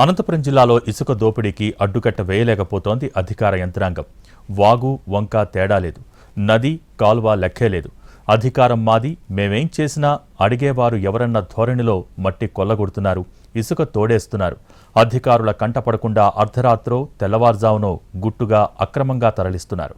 అనంతపురం జిల్లాలో ఇసుక దోపిడీకి అడ్డుకట్ట వేయలేకపోతోంది అధికార యంత్రాంగం. వాగు వంక తేడా లేదు, నది కాల్వ లెక్కే లేదు. అధికారం మాది, మేమేం చేసినా అడిగేవారు ఎవరన్న ధోరణిలో మట్టి కొల్లగొడుతున్నారు, ఇసుక తోడేస్తున్నారు. అధికారుల కంటపడకుండా అర్ధరాత్రో తెల్లవారుజామునో గుట్టుగా అక్రమంగా తరలిస్తున్నారు.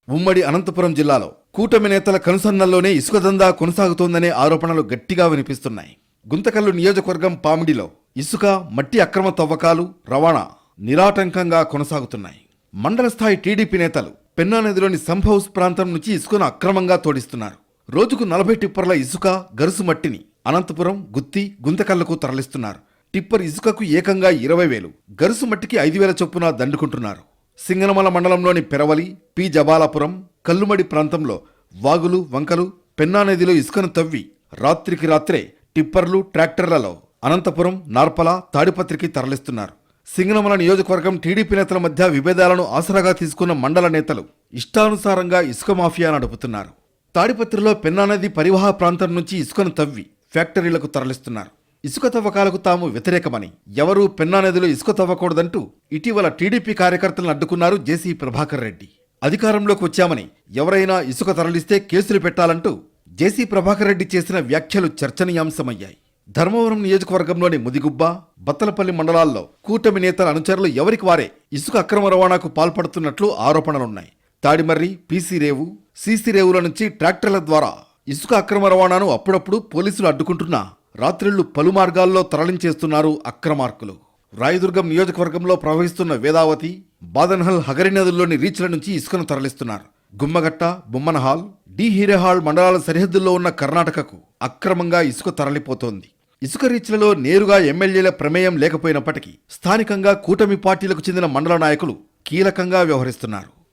ఉమ్మడి అనంతపురం జిల్లాలో కూటమి నేతల కనుసన్నల్లోనే ఇసుక దందా కొనసాగుతోందనే ఆరోపణలు గట్టిగా వినిపిస్తున్నాయి. గుంతకల్లు నియోజకవర్గం పామిడిలో ఇసుక, మట్టి అక్రమ తవ్వకాలు, రవాణా నిరాటంకంగా కొనసాగుతున్నాయి. మండల స్థాయి టీడీపీ నేతలు పెన్నా నదిలోని సంప్ హౌస్ ప్రాంతం నుంచి ఇసుకను అక్రమంగా తోడిస్తున్నారు. రోజుకు 40 టిప్పర్ల ఇసుక, గరుసు మట్టిని అనంతపురం, గుత్తి, గుంతకల్లకు తరలిస్తున్నారు. టిప్పర్ ఇసుకకు ఏకంగా 20,000, గరుసు మట్టికి 5,000 చొప్పున దండుకుంటున్నారు. సింగనమల మండలంలోని పెరవలి, పి జబాలాపురం, కల్లుమడి ప్రాంతంలో వాగులు, వంకలు, పెన్నా నదిలో ఇసుకను తవ్వి రాత్రికి రాత్రే టిప్పర్లు, ట్రాక్టర్లలో అనంతపురం, నార్పల, తాడిపత్రికి తరలిస్తున్నారు. సింగనమల నియోజకవర్గం టీడీపీ నేతల మధ్య విభేదాలను ఆసరాగా తీసుకున్న మండల నేతలు ఇష్టానుసారంగా ఇసుక మాఫియా నడుపుతున్నారు. తాడిపత్రిలో పెన్నా నది పరివాహ ప్రాంతం నుంచి ఇసుకను తవ్వి ఫ్యాక్టరీలకు తరలిస్తున్నారు. ఇసుక తవ్వకాలకు తాము వ్యతిరేకమని, ఎవరూ పెన్నా నదిలో ఇసుక తవ్వకూడదంటూ ఇటీవల టీడీపీ కార్యకర్తలను అడ్డుకున్నారు జేసీ ప్రభాకర్ రెడ్డి. అధికారంలోకి వచ్చామని ఎవరైనా ఇసుక తరలిస్తే కేసులు పెట్టాలంటూ జేసీ ప్రభాకర్ రెడ్డి చేసిన వ్యాఖ్యలు చర్చనీయాంశమయ్యాయి. ధర్మవరం నియోజకవర్గంలోని ముదిగుబ్బ, బత్తలపల్లి మండలాల్లో కూటమి నేతల అనుచరులు ఎవరికి వారే ఇసుక అక్రమ రవాణాకు పాల్పడుతున్నట్లు ఆరోపణలున్నాయి. తాడిమర్రి, పీసీ రేవు, సీసీ రేవుల నుంచి ట్రాక్టర్ల ద్వారా ఇసుక అక్రమ రవాణాను అప్పుడప్పుడు పోలీసులు అడ్డుకుంటున్నా రాత్రిళ్లు పలు మార్గాల్లో తరలించేస్తున్నారు అక్రమార్కులు. రాయదుర్గం నియోజకవర్గంలో ప్రవహిస్తున్న వేదావతి, బాదన్హల్, హగరి నదుల్లోని రీచ్ల నుంచి ఇసుకను తరలిస్తున్నారు. గుమ్మగట్ట, బొమ్మనహాల్, డి హీరేహాల్ మండలాల సరిహద్దుల్లో ఉన్న కర్ణాటకకు అక్రమంగా ఇసుక తరలిపోతోంది. ఇసుక రీచ్లలో నేరుగా ఎమ్మెల్యేల ప్రమేయం లేకపోయినప్పటికీ స్థానికంగా కూటమి పార్టీలకు చెందిన మండల నాయకులు కీలకంగా వ్యవహరిస్తున్నారు.